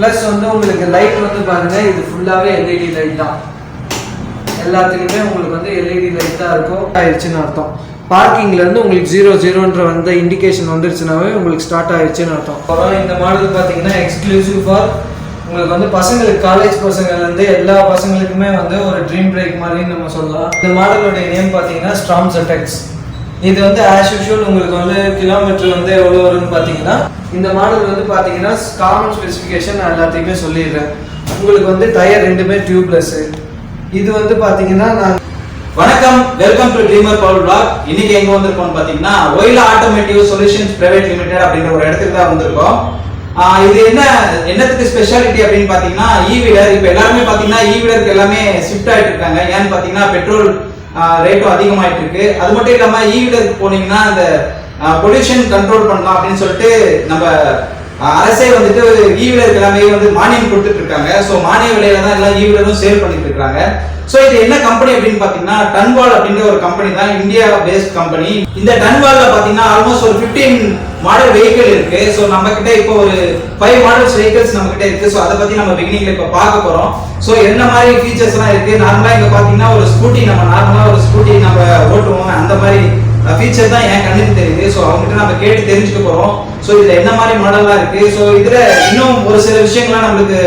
Plus வந்து உங்களுக்கு light வந்து பாருங்கள், இது ஃபுல்லாகவே எல்இடி லைட் தான். எல்லாத்துக்குமே உங்களுக்கு வந்து எல்இடி லைட் தான் இருக்கும். ஆயிடுச்சுன்னு அர்த்தம். பார்க்கிங்லேருந்து உங்களுக்கு 00ன்ற வந்த இண்டிகேஷன் வந்துருச்சுனாவே உங்களுக்கு ஸ்டார்ட் ஆயிடுச்சுன்னு அர்த்தம். அப்புறம் இந்த மாடல் பார்த்தீங்கன்னா எக்ஸ்க்ளூசிவ் ஃபார் உங்களுக்கு வந்து பசங்களுக்கு, காலேஜ் பசங்கள்லேருந்து எல்லா பசங்களுக்குமே வந்து ஒரு ட்ரீம் பிரேக் மாதிரின்னு நம்ம சொல்லலாம். இந்த மாடலுடைய நேம் பார்த்தீங்கன்னா ஸ்ட்ராம் ZX. இது வந்து ஆஸ் யூஷுவல் உங்களுக்கு வந்து கிலோமீட்டர் வந்து எவ்வளோ வரும்னு பார்த்தீங்கன்னா, இந்த மாடல் வந்து பார்த்தீங்கன்னா காமன் ஸ்பெசிஃபிகேஷன் நான் எல்லாத்தையுமே சொல்லிடுறேன். உங்களுக்கு வந்து டயர் ரெண்டுமே டியூப்லெஸ். இது வந்து பார்த்தீங்கன்னா நான் வணக்கம், welcome to Dreamer Power Block. இன்னைக்கு எங்க வந்திருக்கோம்னு பாத்தீங்கன்னா ஒயிலா ஆட்டோமேட்டிவ் சொல்யூஷன்ஸ் பிரைவேட் லிமிடெட் அப்படின்ற ஒரு இடத்துக்கு தான் வந்திருக்கோம். இது என்னத்துக்கு ஸ்பெஷாலிட்டி அப்படின்னு பாத்தீங்கன்னா ஈவீலர். இப்ப எல்லாருமே பாத்தீங்கன்னா ஈவீலருக்கு எல்லாமே ஷிஃப்ட் ஆயிட்டு இருக்காங்க. ஏன்னு பாத்தீங்கன்னா பெட்ரோல் ரேட்டும் அதிகமாயிட்டு இருக்கு. அது மட்டும் இல்லாம ஈவீலருக்கு போனீங்கன்னா அந்த பொல்யூஷன் கண்ட்ரோல் பண்ணலாம் அப்படின்னு சொல்லிட்டு நம்ம அரசே வந்துட்டு ஈவீலருக்கு எல்லாமே வந்து மானியம் கொடுத்துட்டு இருக்காங்க. ஸோ மானிய விலையில தான் எல்லாம் ஈவீலரும் சேல் பண்ணிட்டு இருக்காங்க. ஸோ இது என்ன கம்பெனி அப்படின்னு பாத்தீங்கன்னா டன்வால் அப்படின்ற ஒரு கம்பெனி தான், இந்தியா பேஸ்ட் கம்பெனி. இந்த டன்வால்ல பாத்தீங்கன்னா ஆல்மோஸ்ட் ஒரு 15 மாடல் வெஹிக்கிள் இருக்கு. ஸோ நம்ம கிட்ட இப்போ ஒரு 5 மாடல்ஸ் வெஹிக்கிள்ஸ் நம்ம கிட்ட இருக்கு. ஸோ அதை பத்தி நம்ம பிகினிங்ல இப்போ பார்க்க போறோம். ஸோ என்ன மாதிரி ஃபீச்சர்ஸ் எல்லாம் இருக்கு. நார்மலா இங்க பாத்தீங்கன்னா ஒரு ஸ்கூட்டி, நம்ம நார்மலா ஒரு ஸ்கூட்டி நம்ம ஓட்டுவோம், அந்த மாதிரி ஃபீச்சர் தான் என் கண்ணுக்கு தெரியுது. ஸோ அவங்ககிட்ட நம்ம கேட்டு தெரிஞ்சுக்க போறோம். ஸோ இதுல என்ன மாதிரி மாடல்லாம் இருக்கு. ஸோ இதுல இன்னும் ஒரு சில விஷயங்கள்லாம் நம்மளுக்கு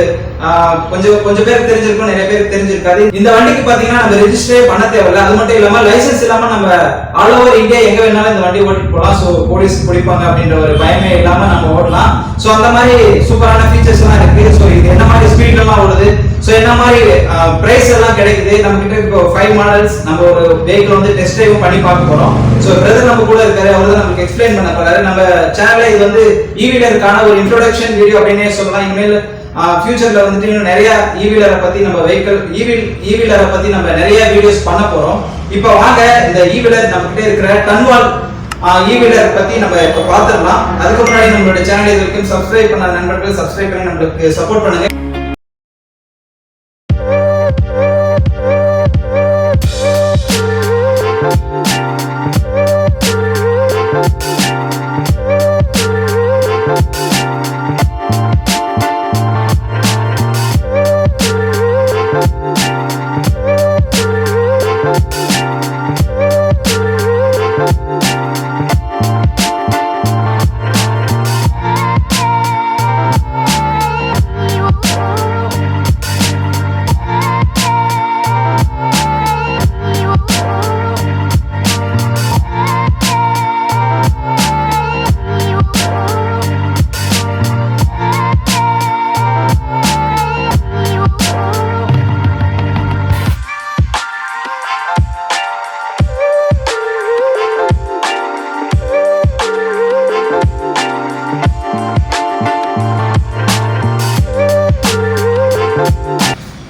கொஞ்சம் பேருக்கு தெரிஞ்சிருக்கும், நிறைய பேருக்கு தெரிஞ்சிருக்காது. இந்த வண்டிக்கு பாத்தீங்கன்னா நம்ம ரெஜிஸ்டரே பண்ண தேவையில்லை. அது மட்டும் இல்லாம லைசன்ஸ் இல்லாம நம்ம ஆல் ஓவர் இந்தியா எங்க வேணாலும் இந்த வண்டி ஓட்டிட்டு போகலாம். ஸோ போலீஸ் பிடிப்பாங்க அப்படின்ற ஒரு பயமே இல்லாம நம்ம ஓடலாம். ஸோ அந்த மாதிரி சூப்பரான ஃபீச்சர்ஸ் எல்லாம் இருக்கு. ஸோ இது என்ன மாதிரி ஸ்பீட் எல்லாம் ஓடுது, ஸோ என்ன மாதிரி பிரைஸ் எல்லாம் கிடைக்குது. நம்ம கிட்ட இப்போ 5 மாடல்ஸ் நம்ம ஒரு வெஹிக்கிள் வந்து டெஸ்ட் டிரைவ் பண்ணி பார்க்க போறோம். ஸோ பிரதர் நம்ம கூட இருக்காரு, அவர் தான் நமக்கு எக்ஸ்பிளைன் பண்ண போறாரு. நம்ம சேனல்ல இது வந்து ஈவீலருக்கான ஒரு இன்ட்ரோடக்ஷன் வீடியோ அப்படின்னே சொல்லலாம். இனிமேல் ஃபியூச்சர்ல வந்துட்டு இன்னும் நிறைய ஈவீலரை பத்தி நம்ம வெஹிக்கிள் ஈவீலரை பத்தி நம்ம நிறைய வீடியோஸ் பண்ண போறோம். இப்போ வாங்க இந்த ஈவீலர் நம்ம கிட்ட இருக்கிற டன்வால் ஈவீலர் பத்தி நம்ம இப்ப பாத்துடலாம். அதுக்கு முன்னாடி நம்மளோட சேனல் இது வரைக்கும் சப்ஸ்கிரைப் பண்ண நண்பர்கள் சப்ஸ்கிரைப் பண்ணி நம்மளுக்கு சப்போர்ட் பண்ணுங்க.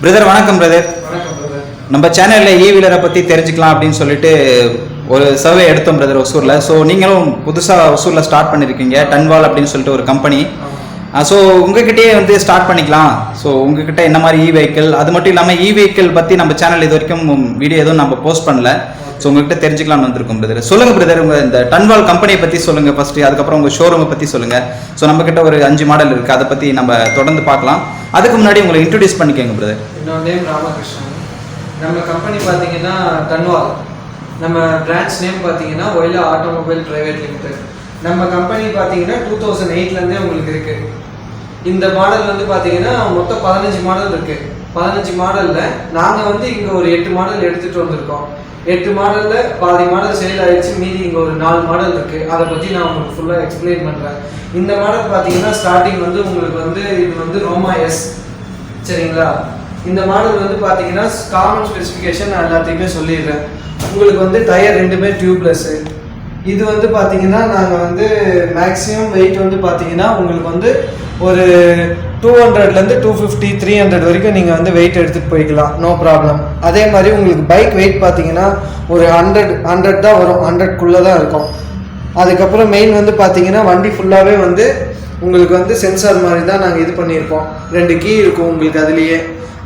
பிரதர் வணக்கம் பிரதர். நம்ம சேனல்ல ஈவீலரை பத்தி தெரிஞ்சுக்கலாம் அப்படின்னு சொல்லிட்டு ஒரு சர்வே எடுத்தோம் பிரதர் ஒசூர்ல. ஸோ நீங்களும் புதுசா ஒசூர்ல ஸ்டார்ட் பண்ணிருக்கீங்க டன்வால் அப்படின்னு சொல்லிட்டு ஒரு கம்பெனி. ஸோ உங்ககிட்டயே வந்து ஸ்டார்ட் பண்ணிக்கலாம். ஸோ உங்ககிட்ட என்ன மாதிரி இ வெஹிக்கிள், அது மட்டும் இல்லாமல் இ வெஹிக்கிள் பற்றி நம்ம சேனல் இது வரைக்கும் வீடியோ எதுவும் நம்ம போஸ்ட் பண்ணல. ஸோ உங்ககிட்ட தெரிஞ்சுக்கலாம்னு வந்திருக்கோம் பிரதர். சொல்லுங்க பிரதர், உங்க இந்த டன்வால் கம்பெனியை பற்றி சொல்லுங்க ஃபர்ஸ்ட், அதுக்கப்புறம் உங்க ஷோரூமை பற்றி சொல்லுங்க. ஸோ நம்ம கிட்ட ஒரு 5 மாடல் இருக்கு, அதை பற்றி நம்ம தொடர்ந்து பார்க்கலாம். அதுக்கு முன்னாடி உங்களை இன்ட்ரோடியூஸ் பண்ணிக்கோங்க பிரதர். என்னோட நேம் ராமகிருஷ்ணன். நம்ம கம்பெனி பார்த்தீங்கன்னா டன்வால். நம்ம பிரான்ச் நேம் பார்த்தீங்கன்னா ஒயிலா ஆட்டோமொபைல் பிரைவேட் லிமிடெட். நம்ம கம்பெனி பார்த்தீங்கன்னா 2008லேருந்தே உங்களுக்கு இருக்கு. இந்த மாடல் வந்து பார்த்தீங்கன்னா மொத்தம் 15 மாடல் இருக்கு. 15 மாடலில் நாங்கள் வந்து இங்கே ஒரு 8 மாடல் எடுத்துகிட்டு வந்திருக்கோம். 8 மாடலில் பாதி மாடல் சேல் ஆயிடுச்சு, மீதி இங்கே ஒரு 4 மாடல் இருக்கு. அதை பற்றி நான் உங்களுக்கு ஃபுல்லாக எக்ஸ்பிளைன் பண்ணுறேன். இந்த மாடல் பார்த்தீங்கன்னா ஸ்டார்டிங் வந்து உங்களுக்கு வந்து இது வந்து ரோமா எஸ், சரிங்களா. இந்த மாடல் வந்து பார்த்தீங்கன்னா காமன் ஸ்பெசிஃபிகேஷன் நான் எல்லாத்தையுமே சொல்லிடுறேன். உங்களுக்கு வந்து டயர் ரெண்டுமே டியூப்லெஸ். இது வந்து பார்த்தீங்கன்னா நாங்கள் வந்து மேக்ஸிமம் வெயிட் வந்து பார்த்தீங்கன்னா உங்களுக்கு வந்து ஒரு 200லேருந்து 250 300 வரைக்கும் நீங்கள் வந்து வெயிட் எடுத்துகிட்டு போய்க்கலாம், நோ ப்ராப்ளம். அதே மாதிரி உங்களுக்கு பைக் வெயிட் பார்த்தீங்கன்னா ஒரு 100 தான் வரும், 100க்குள்ளே தான் இருக்கும். அதுக்கப்புறம் மெயின் வந்து பார்த்தீங்கன்னா வண்டி ஃபுல்லாகவே வந்து உங்களுக்கு வந்து சென்சார் மாதிரி தான் நாங்கள் இது பண்ணியிருக்கோம். 2 கீ இருக்கும் உங்களுக்கு அதுலேயே.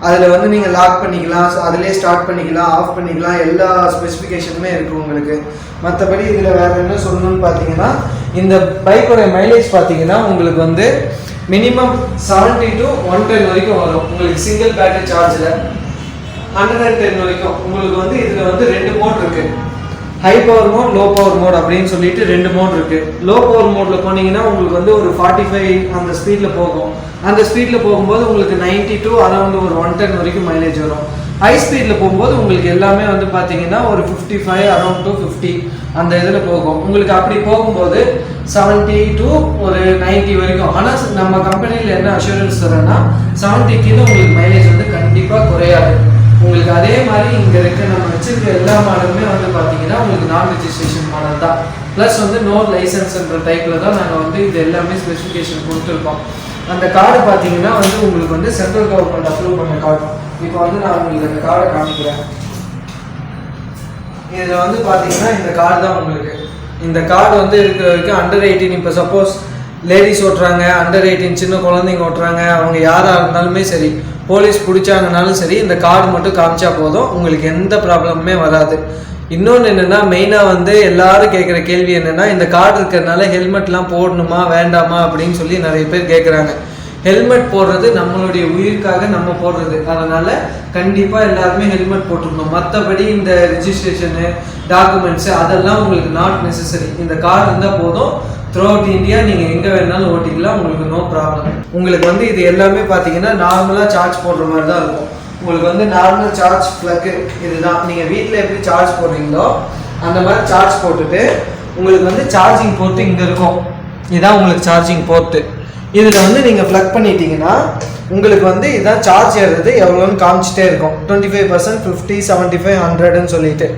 அதில் வந்து நீங்கள் லாக் பண்ணிக்கலாம், அதிலே ஸ்டார்ட் பண்ணிக்கலாம், ஆஃப் பண்ணிக்கலாம், எல்லா ஸ்பெசிஃபிகேஷனுமே இருக்குது உங்களுக்கு. மற்றபடி இதில் வேறு என்ன சொல்லணும்னு பார்த்தீங்கன்னா இந்த பைக்கோட மைலேஜ் பார்த்தீங்கன்னா உங்களுக்கு வந்து மினிமம் 70 to 110 வரைக்கும் வரும் உங்களுக்கு சிங்கிள் பேட்டரி சார்ஜில். 110 வரைக்கும் உங்களுக்கு வந்து இதில் வந்து 2 மோட் இருக்கு. High power mode, low power mode அப்படின்னு சொல்லிட்டு 2 மோட் இருக்கு. லோ பவர் மோட்ல போனீங்கன்னா உங்களுக்கு வந்து ஒரு 45 அந்த ஸ்பீட்ல போகும். அந்த ஸ்பீட்ல போகும்போது உங்களுக்கு 90 to அரௌண்ட் ஒரு 110 வரைக்கும் மைலேஜ் வரும். ஹை ஸ்பீட்ல போகும்போது உங்களுக்கு எல்லாமே வந்து பார்த்தீங்கன்னா ஒரு 55 அரௌண்ட் டு 50 அந்த இதில் போகும். உங்களுக்கு அப்படி போகும்போது 70 to ஒரு 90 வரைக்கும். ஆனால் நம்ம கம்பெனியில் என்ன அஷூரன்ஸ் தரேன்னா 70 கீழே உங்களுக்கு மைலேஜ் வந்து கண்டிப்பாக குறையாது. உங்களுக்கு அதே மாதிரி இங்கே இருக்க நம்ம வச்சிருக்க எல்லா மாடலுமே வந்து பார்த்தீங்கன்னா உங்களுக்கு நான் ரெஜிஸ்ட்ரேஷன் மாடல் தான். ப்ளஸ் வந்து நோ லைசன்ஸ்ன்ற டைப்பில் தான் நாங்கள் வந்து இது எல்லாமே ஸ்பெசிஃபிகேஷன் கொடுத்துருக்கோம். அந்த கார்டு பார்த்தீங்கன்னா வந்து உங்களுக்கு வந்து சென்ட்ரல் கவர்மெண்ட் அப்ரூவ் பண்ண கார்டு. இப்போ வந்து நான் உங்களுக்கு அந்த கார்டை காமிக்கிறேன். இதில் வந்து பார்த்தீங்கன்னா இந்த கார்டு தான் உங்களுக்கு. இந்த கார்டு வந்து இருக்கிற வரைக்கும் அண்டர் 18. இப்போ சப்போஸ் லேடிஸ் ஓட்டுறாங்க, அண்டர் 18 சின்ன குழந்தைங்க ஓட்டுறாங்க, அவங்க யாராக இருந்தாலுமே சரி, போலீஸ் பிடிச்சாங்கனாலும் சரி, இந்த கார்டு மட்டும் காமிச்சா போதும், உங்களுக்கு எந்த ப்ராப்ளமுமே வராது. இன்னொன்று என்னென்னா, மெயினாக வந்து எல்லாரும் கேட்குற கேள்வி என்னென்னா, இந்த கார்டு இருக்கிறதுனால ஹெல்மெட்லாம் போடணுமா வேண்டாமா அப்படின்னு சொல்லி நிறைய பேர் கேட்குறாங்க. ஹெல்மெட் போடுறது நம்மளுடைய உயிருக்காக நம்ம போடுறது, அதனால் கண்டிப்பாக எல்லாருமே ஹெல்மெட் போட்டுக்கணும். மற்றபடி இந்த ரிஜிஸ்ட்ரேஷனு டாக்குமெண்ட்ஸு அதெல்லாம் உங்களுக்கு நாட் நெசசரி. இந்த கார்டு இருந்தால் போதும், த்ரூ அவுட் இந்தியா நீங்கள் எங்கே வேணாலும் ஓட்டிக்கலாம், உங்களுக்கு நோ ப்ராப்ளம். உங்களுக்கு வந்து இது எல்லாமே பார்த்தீங்கன்னா நார்மலாக சார்ஜ் போடுற மாதிரி தான் இருக்கும். உங்களுக்கு வந்து நார்மல் சார்ஜ் ப்ளக்கு இதுதான். நீங்கள் வீட்டில் எப்படி சார்ஜ் போடுறீங்களோ அந்த மாதிரி சார்ஜ் போட்டுட்டு உங்களுக்கு வந்து சார்ஜிங் போர்ட்டு இங்கே இருக்கும். இதுதான் உங்களுக்கு சார்ஜிங் போர்ட்டு. இதில் வந்து நீங்கள் ப்ளக் பண்ணிட்டீங்கன்னா உங்களுக்கு வந்து இதான் சார்ஜ் ஏறுறது எவ்வளோன்னு காமிச்சிட்டே இருக்கும். 25%, 50, 75, 100ன்னு சொல்லிட்டு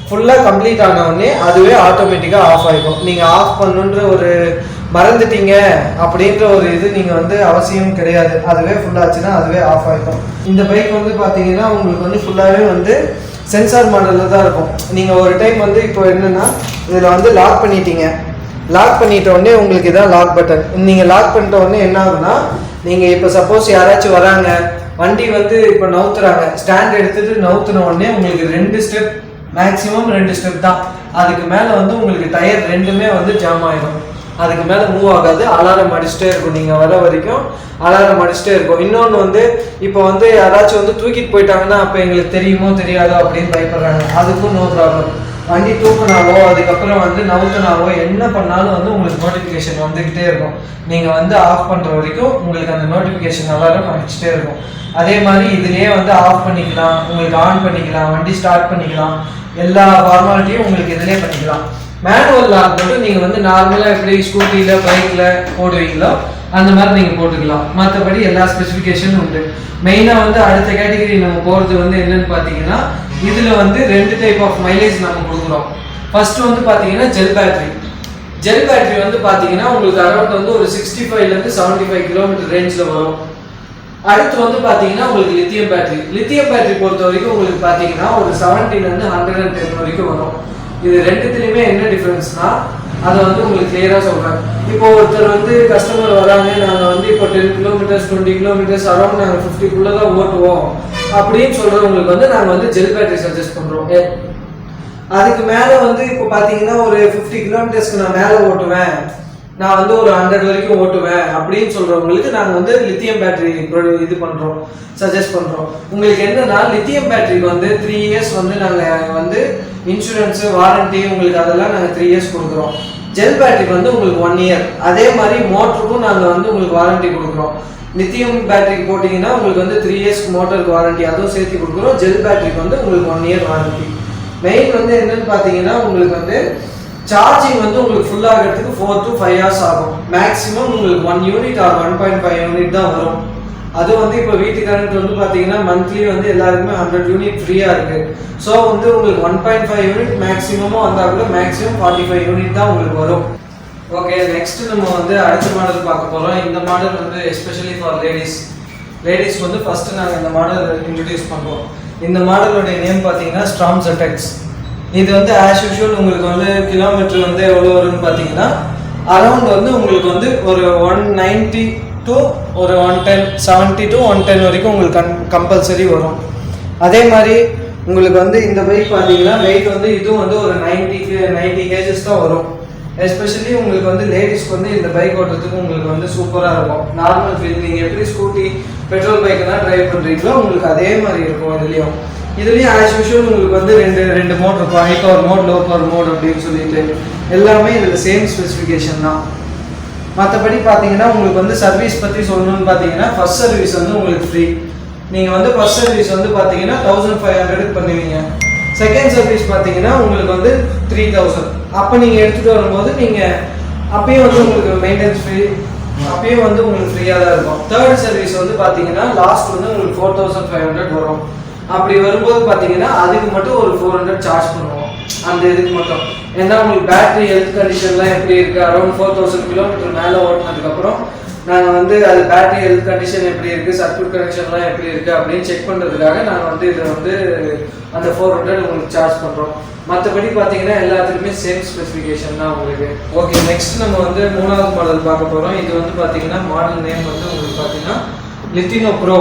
ஃபுல்லாக கம்ப்ளீட் ஆனவுடனே அதுவே ஆட்டோமேட்டிக்காக ஆஃப் ஆகிடும். நீங்கள் ஆஃப் பண்ணுன்ற ஒரு மறந்துட்டீங்க அப்படின்ற ஒரு இது நீங்கள் வந்து அவசியம் கிடையாது. அதுவே ஃபுல்லாச்சுன்னா அதுவே ஆஃப் ஆகிடும். இந்த பைக் வந்து பார்த்தீங்கன்னா உங்களுக்கு வந்து ஃபுல்லாகவே வந்து சென்சார் மாடலில் தான் இருக்கும். நீங்கள் ஒரு டைம் வந்து இப்போ என்னென்னா இதில் வந்து லாக் பண்ணிட்டீங்க. லாக் பண்ணிட்ட உடனே உங்களுக்கு இதான் லாக் பட்டன். நீங்கள் லாக் பண்ணிட்ட உடனே என்ன ஆகுனா, நீங்கள் இப்போ சப்போஸ் யாராச்சும் வராங்க, வண்டி வந்து இப்போ நவுத்துறாங்க, ஸ்டாண்ட் எடுத்துகிட்டு நவுத்துன உடனே உங்களுக்கு 2 ஸ்டெப், மேக்ஸிமம் 2 ஸ்டெப் தான். அதுக்கு மேலே வந்து உங்களுக்கு டயர் ரெண்டுமே வந்து ஜாம் ஆகிடும். அதுக்கு மேலே மூவ் ஆகாது. அலாரம் அடிச்சுட்டே இருக்கும். நீங்கள் வர வரைக்கும் அலாரம் அடிச்சுட்டே இருக்கும். இன்னொன்று வந்து இப்போ வந்து யாராச்சும் வந்து தூக்கிட்டு போயிட்டாங்கன்னா அப்போ எங்களுக்கு தெரியுமோ தெரியாதோ அப்படின்னு பயப்படுறாங்க. அதுக்கும் நோ ப்ராப்ளம். வண்டி தூக்குனாவோ அதுக்கப்புறம் வந்து நவுத்துனாவோ என்ன பண்ணாலும் வந்து உங்களுக்கு நோட்டிஃபிகேஷன் வந்துக்கிட்டே இருக்கும். நீங்கள் வந்து ஆஃப் பண்ணுற வரைக்கும் உங்களுக்கு அந்த நோட்டிஃபிகேஷன் அலாரம் அடிச்சுட்டே இருக்கும். அதே மாதிரி இதுலேயே வந்து ஆஃப் பண்ணிக்கலாம், உங்களுக்கு ஆன் பண்ணிக்கலாம், வண்டி ஸ்டார்ட் பண்ணிக்கலாம், எல்லா ஃபார்மாலிட்டியும் உங்களுக்கு இதிலே பண்ணிக்கலாம். மேனுவல் லாக் மட்டும் நீங்கள் வந்து நார்மலாக எப்படி ஸ்கூட்டியில் பைக்கில் போடுவீங்களோ அந்த மாதிரி நீங்கள் போட்டுக்கலாம். மற்றபடி எல்லா ஸ்பெசிஃபிகேஷனும் உண்டு. மெயினாக வந்து அடுத்த கேட்டகரி நம்ம போகிறது வந்து என்னன்னு பார்த்தீங்கன்னா, இதில் வந்து 2 டைப் ஆஃப் மைலேஜ் நம்ம கொடுக்குறோம். ஃபர்ஸ்ட் வந்து பார்த்தீங்கன்னா ஜெல் பேட்டரி. ஜெல் பேட்டரி வந்து பார்த்தீங்கன்னா உங்களுக்கு அரௌண்ட் வந்து ஒரு 65 to 75 கிலோமீட்டர் ரேஞ்சில் வரும். அடுத்து வந்து பார்த்தீங்கன்னா உங்களுக்கு லித்தியம் பேட்டரி. லித்தியம் பேட்டரி பொறுத்த வரைக்கும் உங்களுக்கு பார்த்தீங்கன்னா ஒரு 70 to 110 வரைக்கும் வரும். இது ரெண்டுத்துலையுமே என்ன டிஃப்ரென்ஸ்னா அதை வந்து உங்களுக்கு கிளியராக சொல்கிறேன். இப்போ ஒருத்தர் வந்து கஸ்டமர் வராங்க, நாங்கள் வந்து இப்போ 10 கிலோமீட்டர்ஸ் 20 கிலோமீட்டர்ஸ் அரௌண்ட் நாங்கள் 50 தான் ஓட்டுவோம் அப்படின்னு சொல்கிறவங்களுக்கு வந்து நாங்கள் வந்து ஜெல் பேட்டரி சஜஸ்ட் பண்ணுறோம். அதுக்கு மேலே வந்து இப்போ பார்த்தீங்கன்னா ஒரு 50 கிலோமீட்டர்ஸ்க்கு நான் மேலே ஓட்டுவேன், நான் வந்து ஒரு 100 வரைக்கும் ஓட்டுவேன் அப்படின்னு சொல்கிறவங்களுக்கு நாங்கள் வந்து லித்தியம் பேட்டரி இது பண்ணுறோம், சஜஸ்ட் பண்ணுறோம். உங்களுக்கு என்னன்னா லித்தியம் பேட்டரிக்கு வந்து 3 இயர்ஸ் வந்து நாங்கள் வந்து இன்சூரன்ஸு வாரண்டி உங்களுக்கு அதெல்லாம் நாங்கள் 3 இயர்ஸ் கொடுக்குறோம். ஜெல் பேட்டரிக்கு வந்து உங்களுக்கு 1 இயர். அதே மாதிரி மோட்டருக்கும் நாங்கள் வந்து உங்களுக்கு வாரண்டி கொடுக்குறோம். லித்தியம் பேட்டரிக்கு போட்டிங்கன்னா உங்களுக்கு வந்து 3 இயர்ஸ்க்கு மோட்டருக்கு வாரண்டி அதுவும் சேர்த்து கொடுக்குறோம். ஜெல் பேட்டரிக்கு வந்து உங்களுக்கு 1 இயர் வாரண்டி. மெயின் வந்து என்னன்னு பார்த்தீங்கன்னா உங்களுக்கு வந்து சார்ஜிங் வந்து உங்களுக்கு ஃபுல் ஆகிறதுக்கு 4 to 5 hours ஆகும். மேக்ஸிமம் உங்களுக்கு 1 யூனிட் ஆர் 1.5 யூனிட் தான் வரும். அது வந்து இப்போ வீட்டு கரண்ட் வந்து பார்த்தீங்கன்னா மந்த்லி வந்து எல்லாருக்குமே 100 யூனிட் ஃப்ரீயாக இருக்குது. ஸோ வந்து உங்களுக்கு 1.5 யூனிட் மேக்ஸிமமும் வந்தால் கூட மேக்ஸிமம் 45 யூனிட் தான் உங்களுக்கு வரும். ஓகே, நெக்ஸ்ட் நம்ம வந்து அடுத்த மாடல் பார்க்க போகிறோம். இந்த மாடல் வந்து எஸ்பெஷலி ஃபார் லேடிஸ்க்கு வந்து ஃபஸ்ட்டு நாங்கள் இந்த மாடல் இன்ட்ரடியூஸ் பண்ணுறோம். இந்த மாடலுடைய நேம் பார்த்தீங்கன்னா ஸ்ட்ராம் ZX. இது வந்து ஆஸ் யூஷுவல் உங்களுக்கு வந்து கிலோமீட்டர் வந்து எவ்வளோ வரும்னு பார்த்தீங்கன்னா அரௌண்ட் வந்து உங்களுக்கு வந்து ஒரு 190 to ஒரு 110, 70 to 110 வரைக்கும் உங்களுக்கு கம்பல்சரி வரும். அதே மாதிரி உங்களுக்கு வந்து இந்த பைக் பார்த்தீங்கன்னா வெயிட் வந்து இதுவும் வந்து ஒரு 90 kgs தான் வரும். எஸ்பெஷலி உங்களுக்கு வந்து லேடிஸ்க்கு வந்து இந்த பைக் ஓட்டுறதுக்கு உங்களுக்கு வந்து சூப்பராக இருக்கும். நார்மல் ஃபீல் நீங்கள் எப்படி ஸ்கூட்டி பெட்ரோல் பைக்கெல்லாம் ட்ரைவ் பண்ணுறீங்களோ உங்களுக்கு அதே மாதிரி இருக்கும். இதுலேயும் ஆஸ் யூஷுவல் உங்களுக்கு வந்து ரெண்டு மோட் இருக்கும், high power mode, low power mode அப்படின்னு சொல்லிட்டு எல்லாமே இதில் சேம் ஸ்பெசிஃபிகேஷன் தான். மற்றபடி பார்த்தீங்கன்னா உங்களுக்கு வந்து சர்வீஸ் பற்றி சொல்லணும்னு பார்த்தீங்கன்னா ஃபர்ஸ்ட் சர்வீஸ் வந்து உங்களுக்கு ஃப்ரீ. நீங்கள் வந்து ஃபர்ஸ்ட் சர்வீஸ் வந்து பார்த்தீங்கன்னா 1500 பண்ணுவீங்க. செகண்ட் சர்வீஸ் பார்த்தீங்கன்னா உங்களுக்கு வந்து 3000. அப்போ நீங்கள் எடுத்துகிட்டு வரும்போது நீங்கள் அப்பயும் வந்து உங்களுக்கு மெயின்டெனன்ஸ் ஃப்ரீ, அப்பயும் வந்து உங்களுக்கு ஃப்ரீயாக தான் இருக்கும். தேர்ட் சர்வீஸ் வந்து பார்த்தீங்கன்னா லாஸ்ட் வந்து உங்களுக்கு 4500 வரும். அப்படி வரும்போது பார்த்தீங்கன்னா அதுக்கு மட்டும் ஒரு 400 சார்ஜ் பண்ணுவோம் அந்த இதுக்கு மட்டும். ஏன்னா உங்களுக்கு பேட்டரி ஹெல்த் கண்டிஷன்லாம் எப்படி இருக்குது, அரௌண்ட் 4000 கிலோமீட்டர் மேலே ஓட்டினதுக்கப்புறம் நாங்கள் வந்து அது பேட்டரி ஹெல்த் கண்டிஷன் எப்படி இருக்குது, சர்க்யூட் கனெக்ஷன்லாம் எப்படி இருக்குது அப்படின்னு செக் பண்ணுறதுக்காக நாங்கள் வந்து இதை வந்து அந்த 400 உங்களுக்கு சார்ஜ் பண்ணுறோம். மற்றபடி பார்த்தீங்கன்னா எல்லாத்துக்குமே சேம் ஸ்பெசிஃபிகேஷன் தான் உங்களுக்கு. ஓகே, நெக்ஸ்ட் நம்ம வந்து 3வது மாடல் பார்க்க போகிறோம். இது வந்து பார்த்தீங்கன்னா மாடல் நேம் வந்து உங்களுக்கு பார்த்தீங்கன்னா லித்தினோ ப்ரோ.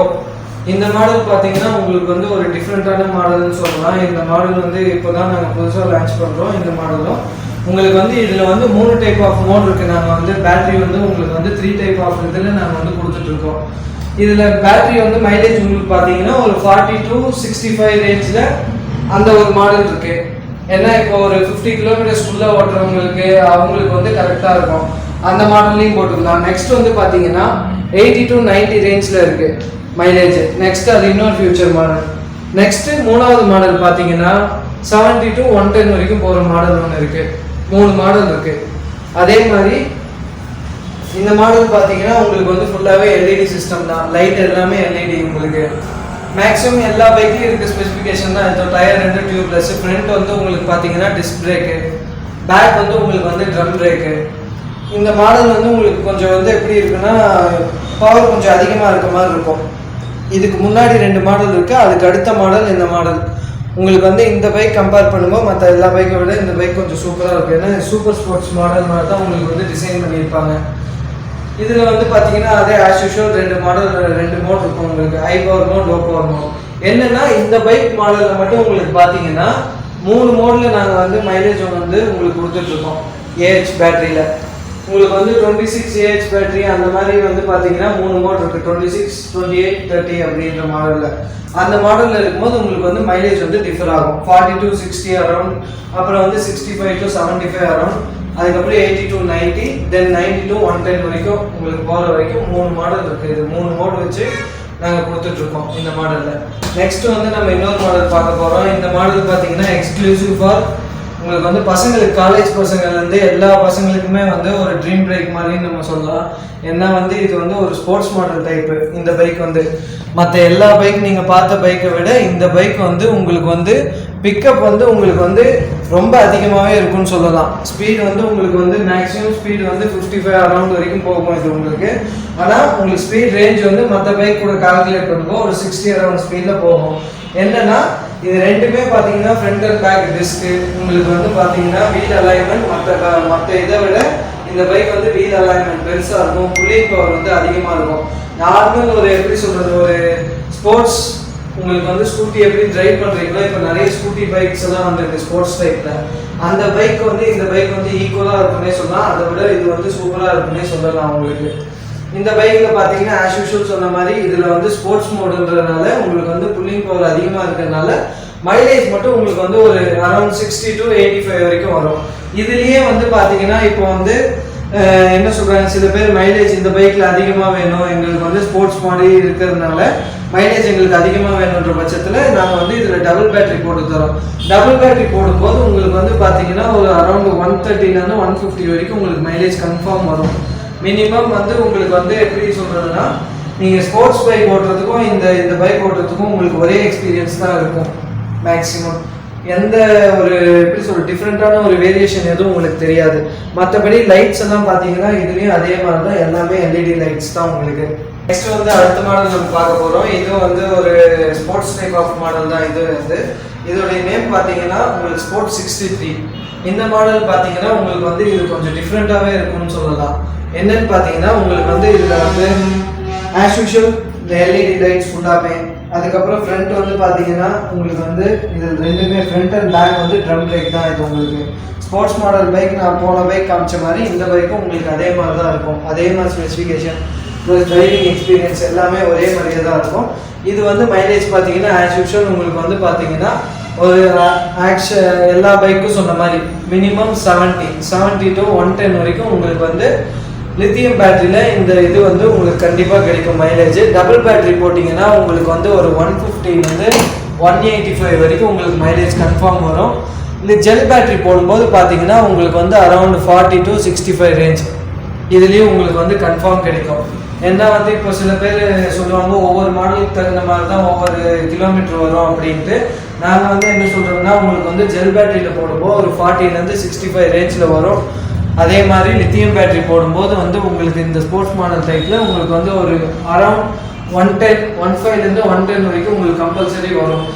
இந்த மாடல் பார்த்தீங்கன்னா உங்களுக்கு வந்து ஒரு டிஃப்ரெண்ட்டான மாடல்னு சொல்லலாம். இந்த மாடல் வந்து இப்போ தான் நாங்கள் புதுசாக லான்ச் பண்ணுறோம். இந்த மாடலும் உங்களுக்கு வந்து இதில் வந்து 3 டைப் ஆஃப் மோட் இருக்குது. நாங்கள் வந்து பேட்டரி வந்து உங்களுக்கு வந்து 3 டைப் ஆஃப் இதில் நாங்கள் வந்து கொடுத்துட்ருக்கோம். இதில் பேட்டரி வந்து மைலேஜ் உங்களுக்கு பார்த்தீங்கன்னா ஒரு 40 to 65 ரேஞ்சில் அந்த ஒரு மாடல் இருக்குது. ஏன்னா இப்போ ஒரு 50 கிலோமீட்டர்ஸ்குள்ளே ஓட்டுறவங்களுக்கு அவங்களுக்கு வந்து கரெக்டாக இருக்கும். அந்த மாடல்லையும் போட்டுக்கலாம். நெக்ஸ்ட் வந்து பார்த்தீங்கன்னா 80 to 90 ரேஞ்சில் இருக்குது மைலேஜ். நெக்ஸ்ட் அது இன்னொரு ஃபியூச்சர் மாடல். நெக்ஸ்ட் 3வது மாடல் பார்த்தீங்கன்னா 70 to 110 வரைக்கும் போகிற மாடல் ஒன்று இருக்குது. 3 மாடல் இருக்குது. அதே மாதிரி இந்த மாடல் பார்த்தீங்கன்னா உங்களுக்கு வந்து ஃபுல்லாகவே எல்இடி சிஸ்டம் தான். லைட் எல்லாமே எல்இடி. உங்களுக்கு மேக்ஸிமம் எல்லா பைக்லையும் இருக்க ஸ்பெசிஃபிகேஷன் தான். இந்த டயர் 2 டியூப்லெஸ், ஃப்ரண்ட் வந்து உங்களுக்கு பார்த்தீங்கன்னா டிஸ்க் பிரேக்கு, பேக் வந்து உங்களுக்கு வந்து ட்ரம் பிரேக்கு. இந்த மாடல் வந்து உங்களுக்கு கொஞ்சம் வந்து எப்படி இருக்குன்னா பவர் கொஞ்சம் அதிகமாக இருக்க மாதிரி இருக்கும். இதுக்கு முன்னாடி 2 மாடல் இருக்குது. அதுக்கு அடுத்த மாடல் இந்த மாடல். உங்களுக்கு வந்து இந்த பைக் கம்பேர் பண்ணும்போது மற்ற எல்லா பைக்கை விட இந்த பைக் கொஞ்சம் சூப்பராக இருக்குது. ஏன்னா சூப்பர் ஸ்போர்ட்ஸ் மாடல் மாதிரி தான் உங்களுக்கு வந்து டிசைன் பண்ணியிருப்பாங்க. இதில் வந்து பார்த்தீங்கன்னா அதே ஆஸ் யூஷுவல் 2 மோட் இருக்கும் உங்களுக்கு, high power mode, low power mode. என்னென்னா இந்த பைக் மாடலில் மட்டும் உங்களுக்கு பார்த்தீங்கன்னா 3 மோடில் நாங்கள் வந்து மைலேஜ் வந்து உங்களுக்கு கொடுத்துட்ருக்கோம். ஏஹெச் பேட்டரியில் உங்களுக்கு வந்து 26 ஏஹெச் பேட்டரி அந்த மாதிரி வந்து பார்த்தீங்கன்னா 3 மோட் இருக்குது. 26, 28, 30 அப்படின்ற மாடலில். அந்த மாடலில் இருக்கும்போது உங்களுக்கு வந்து மைலேஜ் வந்து டிஃபர் ஆகும். 40 to 60 அரௌண்ட், அப்புறம் வந்து 65 to 75 அரௌண்ட், அதுக்கப்புறம் 80 to 90, தென் 90 to 110 வரைக்கும் உங்களுக்கு போகிற வரைக்கும் 3 மாடல் இருக்குது. இது 3 மோட் வச்சு நாங்கள் கொடுத்துட்ருக்கோம் இந்த மாடலில். நெக்ஸ்ட் வந்து நம்ம இன்னொரு மாடல் பார்க்க போகிறோம். இந்த மாடல் பார்த்தீங்கன்னா எக்ஸ்க்ளூசிவ் ஃபார் உங்களுக்கு வந்து பசங்களுக்கு, காலேஜ் பசங்கள்லேருந்து எல்லா பசங்களுக்குமே வந்து ஒரு ட்ரீம் பைக் மாதிரின்னு நம்ம சொல்லலாம். ஏன்னா வந்து இது வந்து ஒரு ஸ்போர்ட்ஸ் மாடல் டைப்பு. இந்த பைக் வந்து மற்ற எல்லா பைக் நீங்கள் பார்த்த பைக்கை விட இந்த பைக் வந்து உங்களுக்கு வந்து பிக்கப் வந்து உங்களுக்கு வந்து ரொம்ப அதிகமாகவே இருக்குன்னு சொல்லலாம். ஸ்பீடு வந்து உங்களுக்கு வந்து மேக்ஸிமம் ஸ்பீடு வந்து 55 அரௌண்ட் வரைக்கும் போகும் இது உங்களுக்கு. ஆனால் உங்களுக்கு ஸ்பீட் ரேஞ்ச் வந்து மற்ற பைக் கூட கால்குலேட் பண்ணும்போது ஒரு 60 அரௌண்ட் ஸ்பீடில் போகும். என்னன்னா இது ரெண்டுமே பார்த்தீங்கன்னா ஃப்ரண்ட் அண்ட் பேக் டிஸ்க்கு. உங்களுக்கு வந்து பார்த்தீங்கன்னா வீல் அலைன்மெண்ட் மற்ற இதை விட இந்த பைக் வந்து வீல் அலைன்மெண்ட் பெருசாக இருக்கும். புல்லிங் பவர் வந்து அதிகமாக இருக்கும். நார்மல் ஒரு எப்படி சொல்கிறது, ஒரு ஸ்போர்ட்ஸ் உங்களுக்கு வந்து ஸ்கூட்டி எப்படி டிரைவ் பண்ணுறீங்களோ, இப்போ நிறைய ஸ்கூட்டி பைக்ஸ் எல்லாம் வந்துருக்கு ஸ்போர்ட்ஸ் டைப்பில். அந்த பைக் வந்து இந்த பைக் வந்து ஈக்குவலாக இருக்குன்னே சொல்லலாம். அதை விட இது வந்து சூப்பராக இருக்குன்னே சொல்லலாம் உங்களுக்கு. இந்த பைக்கில் பார்த்தீங்கன்னா ஆஸ் யூஷுவல் சொன்ன மாதிரி இதில் வந்து ஸ்போர்ட்ஸ் மோடுன்றதுனால உங்களுக்கு வந்து புல்லிங் பவர் அதிகமாக இருக்கிறதுனால மைலேஜ் மட்டும் உங்களுக்கு வந்து ஒரு அரௌண்ட் 60 to 85 வரைக்கும் வரும். இதுலேயே வந்து பார்த்தீங்கன்னா இப்போ வந்து என்ன சொல்கிறாங்க, சில பேர் மைலேஜ் இந்த பைக்கில் அதிகமாக வேணும், எங்களுக்கு வந்து ஸ்போர்ட்ஸ் மாதிரி இருக்கிறதுனால மைலேஜ் எங்களுக்கு அதிகமாக வேணுன்ற பட்சத்தில் நாங்கள் வந்து இதில் டபுள் பேட்டரி போட்டு தரோம். டபுள் பேட்டரி போடும்போது உங்களுக்கு வந்து பார்த்தீங்கன்னா ஒரு அரௌண்ட் 130 150 வரைக்கும் உங்களுக்கு மைலேஜ் கன்ஃபார்ம் வரும். மினிமம் வந்து உங்களுக்கு வந்து எப்படி சொல்கிறதுனா நீங்கள் ஸ்போர்ட்ஸ் பைக் ஓட்டுறதுக்கும் இந்த பைக் ஓட்டுறதுக்கும் உங்களுக்கு ஒரே எக்ஸ்பீரியன்ஸ் தான் இருக்கும். மேக்ஸிமம் எந்த ஒரு எப்படி சொல்ற டிஃப்ரெண்ட்டான ஒரு வேரியேஷன் எதுவும் உங்களுக்கு தெரியாது. மற்றபடி லைட்ஸ் எல்லாம் பார்த்தீங்கன்னா இதுலேயும் அதே மாதிரி தான், எல்லாமே எல்இடி லைட்ஸ் தான் உங்களுக்கு. நெக்ஸ்ட் வந்து அடுத்த மாடல் நம்ம பார்க்க போகிறோம். இது வந்து ஒரு ஸ்போர்ட்ஸ் டைப் ஆஃப் மாடல் தான். இது வந்து இதோடைய நேம் பார்த்தீங்கன்னா உங்களுக்கு ஸ்போர்ட்ஸ் 63. இந்த மாடல் பார்த்தீங்கன்னா உங்களுக்கு வந்து இது கொஞ்சம் டிஃப்ரெண்ட்டாகவே இருக்கும்னு சொல்லலாம். என்னன்னு பார்த்தீங்கன்னா உங்களுக்கு வந்து இதில் வந்து ஆஸ் யூஷுவல் இந்த எல்இடி லைட்ஸ் ஃபுல்லாமே அதுக்கப்புறம் ஃப்ரண்ட் வந்து பார்த்தீங்கன்னா உங்களுக்கு வந்து இது ரெண்டுமே ஃப்ரண்ட் அண்ட் பேக் வந்து ட்ரம் பிரேக் தான். இது உங்களுக்கு ஸ்போர்ட்ஸ் மாடல் பைக் நான் போன பைக் காமிச்ச மாதிரி இந்த பைக்கும் உங்களுக்கு அதே மாதிரி தான் இருக்கும். அதே மாதிரி ஸ்பெசிஃபிகேஷன் ப்ளஸ் டிரைவிங் எக்ஸ்பீரியன்ஸ் எல்லாமே ஒரே மாதிரியே தான் இருக்கும். இது வந்து மைலேஜ் பார்த்தீங்கன்னா ஆஸ் யூஷுவல் உங்களுக்கு வந்து பார்த்தீங்கன்னா ஒரு எல்லா பைக்கும் சொன்ன மாதிரி மினிமம் 70 to 110 வரைக்கும் உங்களுக்கு வந்து லித்தியம் பேட்டரியில் இந்த இது வந்து உங்களுக்கு கண்டிப்பாக கிடைக்கும் மைலேஜ். டபுள் பேட்டரி போட்டிங்கன்னா உங்களுக்கு வந்து ஒரு 150 185 வரைக்கும் உங்களுக்கு மைலேஜ் கன்ஃபார்ம் வரும். இல்லை ஜெல் பேட்டரி போடும்போது பார்த்தீங்கன்னா உங்களுக்கு வந்து அரௌண்ட் 40 to 65 ரேஞ்ச் இதுலேயும் உங்களுக்கு வந்து கன்ஃபார்ம் கிடைக்கும். ஏன்னா வந்து இப்போ சில பேர் சொல்லுவாங்க ஒவ்வொரு மாடலுக்கு தகுந்த மாதிரி தான் ஒவ்வொரு கிலோமீட்டர் வரும் அப்படின்ட்டு. நாங்கள் வந்து என்ன சொல்கிறோம்னா உங்களுக்கு வந்து ஜெல் பேட்டரியில் போடும்போது ஒரு 40 to 65 ரேஞ்சில் வரும். அதே மாதிரி லித்தியம் பேட்டரி போடும்போது வந்து உங்களுக்கு இந்த ஸ்போர்ட்ஸ் மாடல் டைப்பில் உங்களுக்கு வந்து ஒரு அரௌண்ட் 115 110 வரைக்கும் உங்களுக்கு கம்பல்சரி வரும்.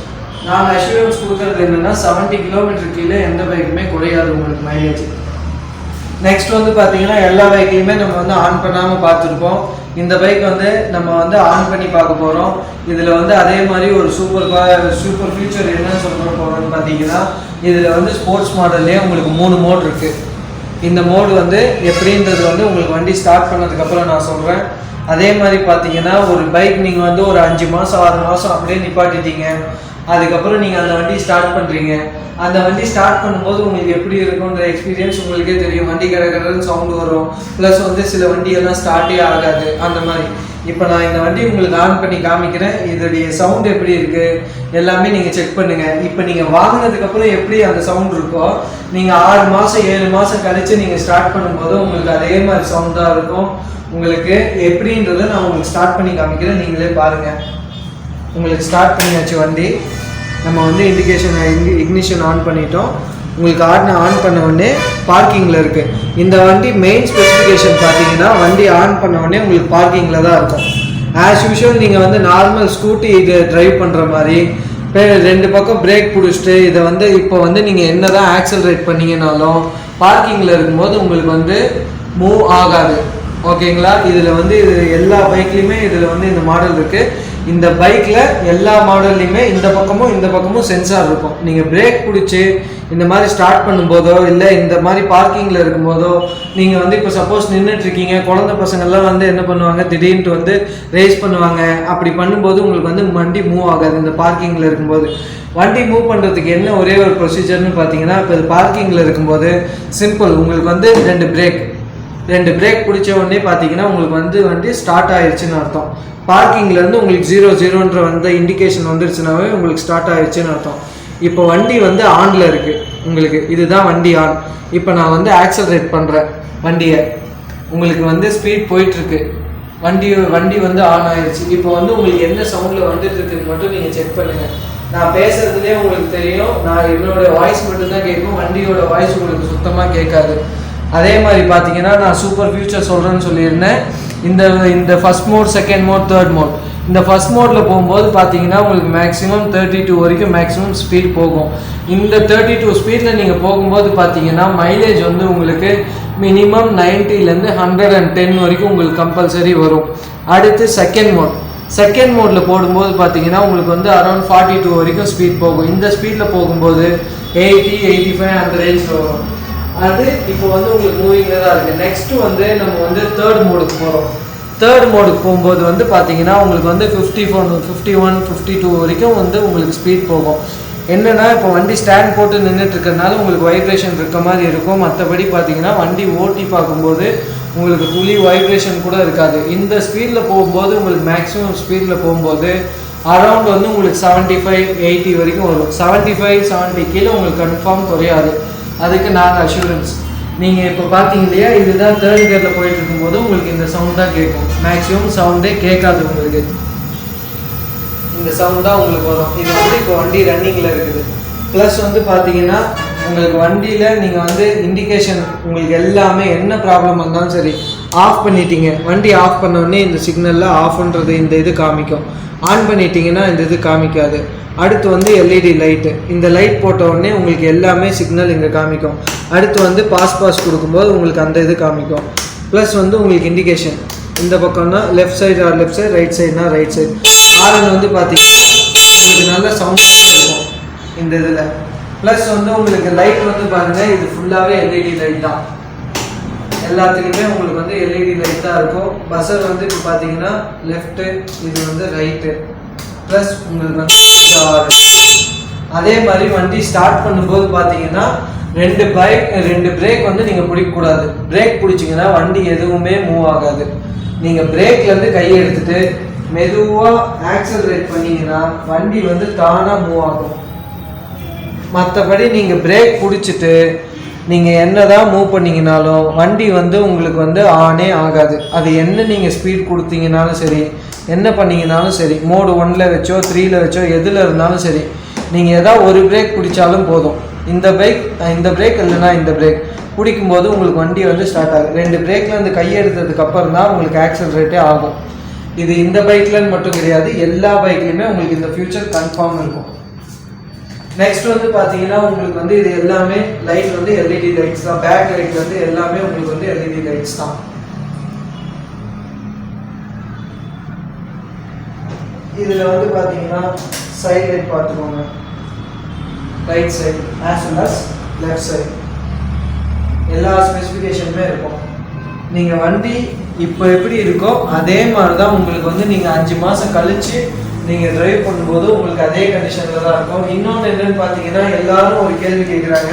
நாங்கள் அஷூரன்ஸ் கொடுக்குறது என்னென்னா 70 கிலோமீட்டர் கீழே எந்த பைக்குமே குறையாது உங்களுக்கு மைலேஜ். நெக்ஸ்ட் வந்து பார்த்தீங்கன்னா எல்லா பைக்கையுமே நம்ம வந்து ஆன் பண்ணாமல் பார்த்துருப்போம். இந்த பைக் வந்து நம்ம வந்து ஆன் பண்ணி பார்க்க போகிறோம். இதில் வந்து அதே மாதிரி ஒரு சூப்பர் ஃபியூச்சர் என்னன்னு சொல்ல போகிறோம்னு பார்த்தீங்கன்னா இதில் வந்து ஸ்போர்ட்ஸ் மாடல்லே உங்களுக்கு 3 மோட் இருக்குது. இந்த மோடு வந்து எப்படின்றது வந்து உங்களுக்கு வண்டி ஸ்டார்ட் பண்ணதுக்கப்புறம் நான் சொல்கிறேன். அதே மாதிரி பார்த்தீங்கன்னா ஒரு பைக் நீங்கள் வந்து ஒரு 5 மாதம் 6 மாதம் அப்படியே நிப்பாட்டிட்டீங்க. அதுக்கப்புறம் நீங்கள் அந்த வண்டி ஸ்டார்ட் பண்ணுறீங்க. அந்த வண்டி ஸ்டார்ட் பண்ணும்போது உங்களுக்கு எப்படி இருக்குன்ற எக்ஸ்பீரியன்ஸ் உங்களுக்கே தெரியும். வண்டி கடற்கடன்னு சவுண்டு வரும். ப்ளஸ் வந்து சில வண்டியெல்லாம் ஸ்டார்ட்டே ஆகாது அந்த மாதிரி. இப்போ நான் இந்த வண்டி உங்களுக்கு ஆன் பண்ணி காமிக்கிறேன். இதோடைய சவுண்ட் எப்படி இருக்குது எல்லாமே நீங்கள் செக் பண்ணுங்கள். இப்போ நீங்கள் வாங்கினதுக்கப்புறம் எப்படி அந்த சவுண்ட் இருக்கோ நீங்கள் 6 மாதம் 7 மாதம் கழித்து நீங்கள் ஸ்டார்ட் பண்ணும்போது உங்களுக்கு அதே மாதிரி சவுண்ட் தான் இருக்கும். உங்களுக்கு எப்படின்றத நான் உங்களுக்கு ஸ்டார்ட் பண்ணி காமிக்கிறேன், நீங்களே பாருங்கள். உங்களுக்கு ஸ்டார்ட் பண்ணியாச்சு வண்டி. நம்ம வந்து இக்னிஷன் ஆன் பண்ணிட்டோம். உங்களுக்கு ஆன் பண்ண உடனே பார்க்கிங்கில் இருக்குது. இந்த வண்டி மெயின் ஸ்பெசிஃபிகேஷன் பார்த்தீங்கன்னா வண்டி ஆன் பண்ண உடனே உங்களுக்கு பார்க்கிங்கில் தான் இருக்கும். ஆஸ் யூஷுவல் நீங்கள் வந்து நார்மல் ஸ்கூட்டி இது ட்ரைவ் பண்ணுற மாதிரி 2 பக்கம் பிரேக் பிடிச்சிட்டு இதை வந்து இப்போ வந்து நீங்கள் என்ன தான் ஆக்சலரேட் பண்ணீங்கன்னாலும் பார்க்கிங்கில் இருக்கும்போது உங்களுக்கு வந்து மூவ் ஆகாது. ஓகேங்களா? இதில் வந்து இது எல்லா பைக்லையுமே இதில் வந்து இந்த மாடல் இருக்குது. இந்த பைக்கில் எல்லா மாடல்லையுமே இந்த பக்கமும் சென்சார் இருக்கும். நீங்கள் பிரேக் பிடிச்சி இந்த மாதிரி ஸ்டார்ட் பண்ணும்போதோ இல்லை இந்த மாதிரி பார்க்கிங்கில் இருக்கும்போதோ நீங்கள் வந்து இப்போ சப்போஸ் நின்றுட்டுருக்கீங்க, குழந்தை பசங்கள்லாம் வந்து என்ன பண்ணுவாங்க திடீர்னு வந்து ரேஸ் பண்ணுவாங்க. அப்படி பண்ணும்போது உங்களுக்கு வந்து வண்டி மூவ் ஆகாது. இந்த பார்க்கிங்கில் இருக்கும்போது வண்டி மூவ் பண்ணுறதுக்கு என்ன ஒரே ஒரு ப்ரொசீஜர்னு பார்த்தீங்கன்னா இப்போ இது பார்க்கிங்கில் இருக்கும்போது சிம்பிள். உங்களுக்கு வந்து 2 பிரேக் பிடிச்ச உடனே பார்த்தீங்கன்னா உங்களுக்கு வந்து வண்டி ஸ்டார்ட் ஆயிடுச்சுன்னு அர்த்தம். பார்க்கிங்லேருந்து உங்களுக்கு 0 வந்த இண்டிகேஷன் வந்துருச்சுனாவே உங்களுக்கு ஸ்டார்ட் ஆயிடுச்சுன்னு அர்த்தம். இப்போ வண்டி வந்து ஆனில் இருக்குது உங்களுக்கு. இதுதான் வண்டி ஆன். இப்போ நான் வந்து ஆக்சலரேட் பண்ணுறேன் வண்டியை. உங்களுக்கு வந்து ஸ்பீட் போயிட்டுருக்கு. வண்டி வந்து ஆன் ஆயிடுச்சு. இப்போ வந்து உங்களுக்கு என்ன சவுண்டில் வந்துட்டு இருக்குன்னு மட்டும் நீங்கள் செக் பண்ணுங்கள். நான் பேசுறதுலேயே உங்களுக்கு தெரியும். நான் என்னோட வாய்ஸ் மட்டும்தான் கேட்கும். வண்டியோட வாய்ஸ் உங்களுக்கு சுத்தமாக கேட்காது. அதே மாதிரி பார்த்தீங்கன்னா நான் சூப்பர் ஃபியூச்சர் சொல்கிறேன்னு சொல்லியிருந்தேன். இந்த first mode, second mode, third mode. இந்த ஃபர்ஸ்ட் மோடில் போகும்போது பார்த்தீங்கன்னா உங்களுக்கு மேக்ஸிமம் 32 வரைக்கும் மேக்ஸிமம் ஸ்பீட் போகும். இந்த 32 ஸ்பீடில் நீங்கள் போகும்போது பார்த்தீங்கன்னா மைலேஜ் வந்து உங்களுக்கு மினிமம் 90 110 வரைக்கும் உங்களுக்கு கம்பல்சரி வரும். அடுத்து செகண்ட் மோடில் போடும்போது பார்த்தீங்கன்னா உங்களுக்கு வந்து அரௌண்ட் 42 வரைக்கும் ஸ்பீட் போகும். இந்த ஸ்பீடில் போகும்போது 80 85 அந்த ரேஞ்சில் வரும். அது இப்போ வந்து உங்களுக்கு மூவிங்கில் தான் இருக்குது. நெக்ஸ்ட்டு வந்து நம்ம வந்து தேர்ட் மோடுக்கு போகிறோம். தேர்ட் மோடுக்கு போகும்போது வந்து பார்த்தீங்கன்னா உங்களுக்கு வந்து 54 51 52 வரைக்கும் வந்து உங்களுக்கு ஸ்பீட் போகும். என்னென்னா இப்போ வண்டி ஸ்டாண்ட் போட்டு நின்றுட்டு இருக்கிறதுனால உங்களுக்கு வைப்ரேஷன் இருக்க மாதிரி இருக்கும். மற்றபடி பார்த்தீங்கன்னா வண்டி ஓட்டி பார்க்கும்போது உங்களுக்கு துளி வைப்ரேஷன் கூட இருக்காது. இந்த ஸ்பீடில் போகும்போது உங்களுக்கு மேக்ஸிமம் ஸ்பீடில் போகும்போது அரௌண்ட் வந்து உங்களுக்கு 75 80 வரைக்கும் வரும். 75 70 கீழே உங்களுக்கு கன்ஃபார்ம் குறையாது. அதுக்கு நாங்கள் அஷூரன்ஸ். நீங்கள் இப்போ பார்த்தீங்க இல்லையா, இதுதான் தேர்ட் கியரில் போயிட்டு இருக்கும்போது உங்களுக்கு இந்த சவுண்ட் தான் கேட்கும். மேக்ஸிமம் சவுண்டே கேட்காது உங்களுக்கு. இந்த சவுண்ட் தான் உங்களுக்கு வரும். இது வந்து இப்போ வண்டி ரன்னிங்கில் இருக்குது. ப்ளஸ் வந்து பார்த்தீங்கன்னா உங்களுக்கு வண்டியில் நீங்கள் வந்து இண்டிகேஷன் உங்களுக்கு எல்லாமே என்ன ப்ராப்ளம் வந்தாலும் சரி ஆஃப் பண்ணிட்டீங்க. வண்டி ஆஃப் பண்ணோடனே இந்த சிக்னலில் ஆஃப்ன்றது இந்த இது காமிக்கும். ஆன் பண்ணிட்டீங்கன்னா இந்த இது காமிக்காது. அடுத்து வந்து எல்இடி லைட்டு. இந்த லைட் போட்ட உடனே உங்களுக்கு எல்லாமே சிக்னல் இங்கே காமிக்கும். அடுத்து வந்து பாஸ் கொடுக்கும்போது உங்களுக்கு அந்த இது காமிக்கும். ப்ளஸ் வந்து உங்களுக்கு இண்டிகேஷன் இந்த பக்கம்னா லெஃப்ட் சைடு ரைட் சைடுனா ரைட் சைடு. ஆரன் வந்து பார்த்தீங்கன்னா உங்களுக்கு நல்ல சவுண்ட் இருக்கும் இந்த இதில். ப்ளஸ் வந்து உங்களுக்கு லைட் வந்து பாருங்கள், இது ஃபுல்லாகவே எல்இடி லைட் தான். எல்லாத்துக்குமே உங்களுக்கு வந்து எல்இடி லைட் தான் இருக்கும். பஸர் வந்து இப்போ பார்த்தீங்கன்னா லெஃப்ட்டு, இது வந்து ரைட்டு. ப்ளஸ் உங்களுக்கு வந்து அதே மாதிரி வண்டி ஸ்டார்ட் பண்ணும்போது பார்த்தீங்கன்னா ரெண்டு பிரேக் வந்து நீங்கள் பிடிக்கக்கூடாது. பிரேக் பிடிச்சிங்கன்னா வண்டி எதுவுமே மூவ் ஆகாது. நீங்கள் பிரேக்லேருந்து கையை எடுத்துட்டு மெதுவாக ஆக்சலரேட் பண்ணிங்கன்னா வண்டி வந்து தானாக மூவ் ஆகும். மற்றபடி நீங்கள் பிரேக் பிடிச்சிட்டு நீங்கள் என்ன தான் மூவ் பண்ணிங்கனாலும் வண்டி வந்து உங்களுக்கு வந்து ஆனே ஆகாது. அது என்ன நீங்கள் ஸ்பீட் கொடுத்தீங்கனாலும் சரி, என்ன பண்ணிங்கனாலும் சரி, மோடு 1ல் வச்சோ 3ல் வச்சோ எதில் இருந்தாலும் சரி, நீங்கள் ஏதாவது ஒரு பிரேக் பிடிச்சாலும் போதும். இந்த பிரேக் இல்லைன்னா இந்த பிரேக் பிடிக்கும்போது உங்களுக்கு வண்டி வந்து ஸ்டார்ட் ஆகும். 2 பிரேக்கில் இந்த கையை எடுத்ததுக்கு அப்புறம் தான் உங்களுக்கு ஆக்சலரேட்டே ஆகும். இது இந்த பைக்லன்னு மட்டும் கிடையாது, எல்லா பைக்லையுமே உங்களுக்கு இந்த ஃபியூச்சர் கன்ஃபார்ம் இருக்கும். நெக்ஸ்ட் வந்து பார்த்தீங்கன்னா உங்களுக்கு வந்து இது எல்லாமே லைட் வந்து எல்இடி லைட்ஸ் தான். பேக் லைட் வந்து எல்லாமே உங்களுக்கு வந்து எல்இடி லைட்ஸ் தான். இதில் வந்து பார்த்தீங்கன்னா சைட் லைட் பார்த்துக்கோங்க, right side as well as left side எல்லா ஸ்பெசிஃபிகேஷனுமே இருக்கும். நீங்கள் வண்டி இப்போ எப்படி இருக்கோ அதே மாதிரி தான் உங்களுக்கு வந்து நீங்கள் 5 மாதம் கழித்து நீங்கள் ட்ரைவ் பண்ணும்போது உங்களுக்கு அதே கண்டிஷனில் தான் இருக்கும். இன்னொன்று என்னென்னு பார்த்தீங்கன்னா எல்லாரும் ஒரு கேள்வி கேட்குறாங்க,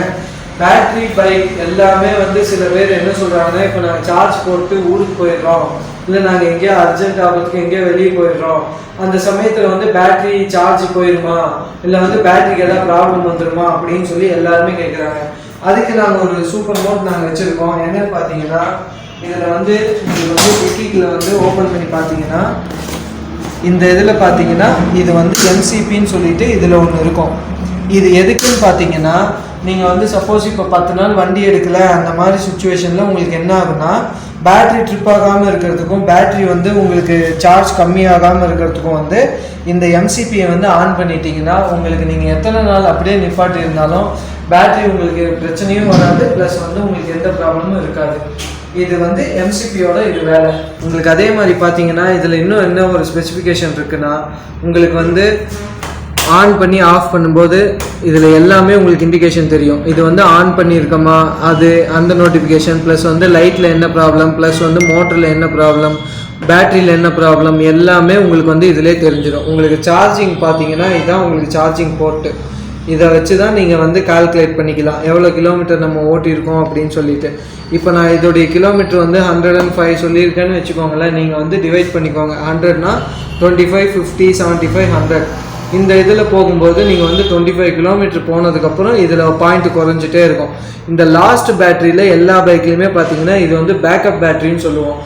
பேட்ரி பைக் எல்லாமே வந்து சில பேர் என்ன சொல்கிறாங்கன்னா, இப்போ நாங்கள் சார்ஜ் போட்டு ஊருக்கு போயிடுறோம், இல்லை நாங்கள் எங்கேயோ அர்ஜென்ட் ஆகிறதுக்கு எங்கேயோ வெளியே போயிடுறோம், அந்த சமயத்தில் வந்து பேட்ரி சார்ஜ் போயிடுமா, இல்லை வந்து பேட்டரிக்கு ஏதாவது ப்ராப்ளம் வந்துடுமா அப்படின்னு சொல்லி எல்லாருமே கேட்குறாங்க. அதுக்கு நாங்கள் ஒரு சூப்பர் மோட் நாங்கள் வச்சுருக்கோம். என்னன்னு பார்த்தீங்கன்னா, இதில் வந்து உங்களுக்கு வந்து டிக்கிக்கில் வந்து ஓப்பன் பண்ணி பார்த்தீங்கன்னா இந்த இதில் பார்த்தீங்கன்னா இது வந்து எம்சிபின்னு சொல்லிட்டு இதில் ஒன்று இருக்கும். இது எதுக்குன்னு பார்த்தீங்கன்னா, நீங்கள் வந்து சப்போஸ் இப்போ 10 நாள் வண்டி எடுக்கலை, அந்த மாதிரி சுச்சுவேஷனில் உங்களுக்கு என்ன ஆகுனா, பேட்ரி ட்ரிப் ஆகாமல் இருக்கிறதுக்கும் பேட்ரி வந்து உங்களுக்கு சார்ஜ் கம்மியாகாமல் இருக்கிறதுக்கும் வந்து இந்த எம்சிபியை வந்து ஆன் பண்ணிட்டீங்கன்னா உங்களுக்கு நீங்கள் எத்தனை நாள் அப்படியே நிப்பாட்டி இருந்தாலும் பேட்ரி உங்களுக்கு பிரச்சனையும் வராது, ப்ளஸ் வந்து உங்களுக்கு எந்த ப்ராப்ளமும் இருக்காது. இது வந்து எம்சிபியோட இது வேலை. உங்களுக்கு அதே மாதிரி பார்த்தீங்கன்னா இதில் இன்னும் என்ன ஒரு ஸ்பெசிஃபிகேஷன் இருக்குன்னா, உங்களுக்கு வந்து ஆன் பண்ணி ஆஃப் பண்ணும்போது இதில் எல்லாமே உங்களுக்கு இண்டிகேஷன் தெரியும். இது வந்து ஆன் பண்ணியிருக்கோமா அது அந்த நோட்டிஃபிகேஷன், ப்ளஸ் வந்து லைட்டில் என்ன ப்ராப்ளம், ப்ளஸ் வந்து மோட்டரில் என்ன ப்ராப்ளம், பேட்டரியில் என்ன ப்ராப்ளம் எல்லாமே உங்களுக்கு வந்து இதிலே தெரிஞ்சிடும். உங்களுக்கு சார்ஜிங் பார்த்தீங்கன்னா இதுதான் உங்களுக்கு சார்ஜிங் போர்ட்டு. இதை வச்சு தான் நீங்கள் வந்து கால்குலேட் பண்ணிக்கலாம் எவ்வளோ கிலோமீட்டர் நம்ம ஓட்டியிருக்கோம் அப்படின்னு சொல்லிட்டு. இப்போ நான் இதோடைய கிலோமீட்டர் வந்து 105 சொல்லியிருக்கேன்னு வச்சுக்கோங்களேன். நீங்கள் வந்து டிவைட் பண்ணிக்கோங்க. 100னா 25, 50, 75, 100 இந்த இதில் போகும்போது நீங்கள் வந்து 25 கிலோமீட்டர் போனதுக்கப்புறம் இதில் பாயிண்ட் குறைஞ்சிட்டே இருக்கும். இந்த லாஸ்ட் பேட்டரியில் எல்லா பைக்லையுமே பார்த்தீங்கன்னா இது வந்து பேக்கப் பேட்டரின்னு சொல்லுவோம்.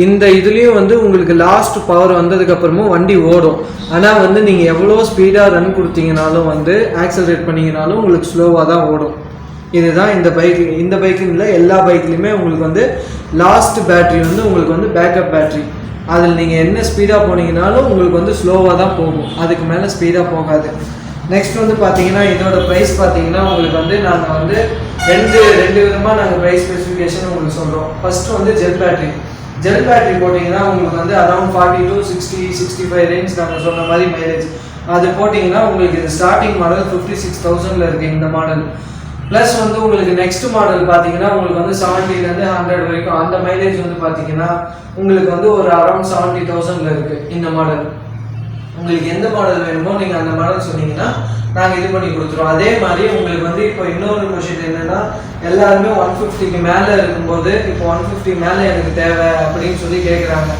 இந்த இதுலேயும் வந்து உங்களுக்கு லாஸ்ட் பவர் வந்ததுக்கப்புறமும் வண்டி ஓடும். ஆனால் வந்து நீங்கள் எவ்வளோ ஸ்பீடாக ரன் கொடுத்தீங்கனாலும் வந்து ஆக்சலரேட் பண்ணிங்கனாலும் உங்களுக்கு ஸ்லோவாக தான் ஓடும். இதுதான் இந்த பைக்குன்னு இல்லை, எல்லா பைக்லையுமே உங்களுக்கு வந்து லாஸ்ட் பேட்ரி வந்து உங்களுக்கு வந்து பேக்கப் பேட்ரி. அதில் நீங்கள் என்ன ஸ்பீடாக போனீங்கனாலும் உங்களுக்கு வந்து ஸ்லோவாக தான் போகும், அதுக்கு மேலே ஸ்பீடாக போகாது. நெக்ஸ்ட் வந்து பார்த்தீங்கன்னா இதோட ப்ரைஸ் பார்த்தீங்கன்னா உங்களுக்கு வந்து நாங்கள் வந்து ரெண்டு விதமாக நாங்கள் ப்ரைஸ் ஸ்பெசிஃபிகேஷன் உங்களுக்கு சொல்கிறோம். ஃபஸ்ட்டு வந்து ஜெல் பேட்டரி போட்டிங்கன்னா உங்களுக்கு வந்து அரௌண்ட் 40 to 60, 65 ரேஞ்ச் நாங்கள் சொன்ன மாதிரி மைலேஜ். அது போட்டிங்கன்னா உங்களுக்கு இது ஸ்டார்டிங் மாடல் 56,000 இருக்குது இந்த மாடல். ப்ளஸ் வந்து உங்களுக்கு நெக்ஸ்ட் மாடல் பார்த்தீங்கன்னா உங்களுக்கு வந்து 70லேருந்து 100 வரைக்கும் அந்த மைலேஜ் வந்து பார்த்தீங்கன்னா உங்களுக்கு வந்து ஒரு அரௌண்ட் 70,000 இருக்குது இந்த மாடல். உங்களுக்கு எந்த மாடல் வேணுமோ நீங்கள் அந்த மாடல் சொன்னீங்கன்னா நாங்கள் இது பண்ணி கொடுத்துருவோம். அதே மாதிரி உங்களுக்கு வந்து இப்போ இன்னொரு விஷயம் என்னென்னா, எல்லாருமே 150க்கு மேலே இருக்கும்போது இப்போ 150 மேலே எனக்கு தேவை அப்படின்னு சொல்லி கேட்குறாங்க.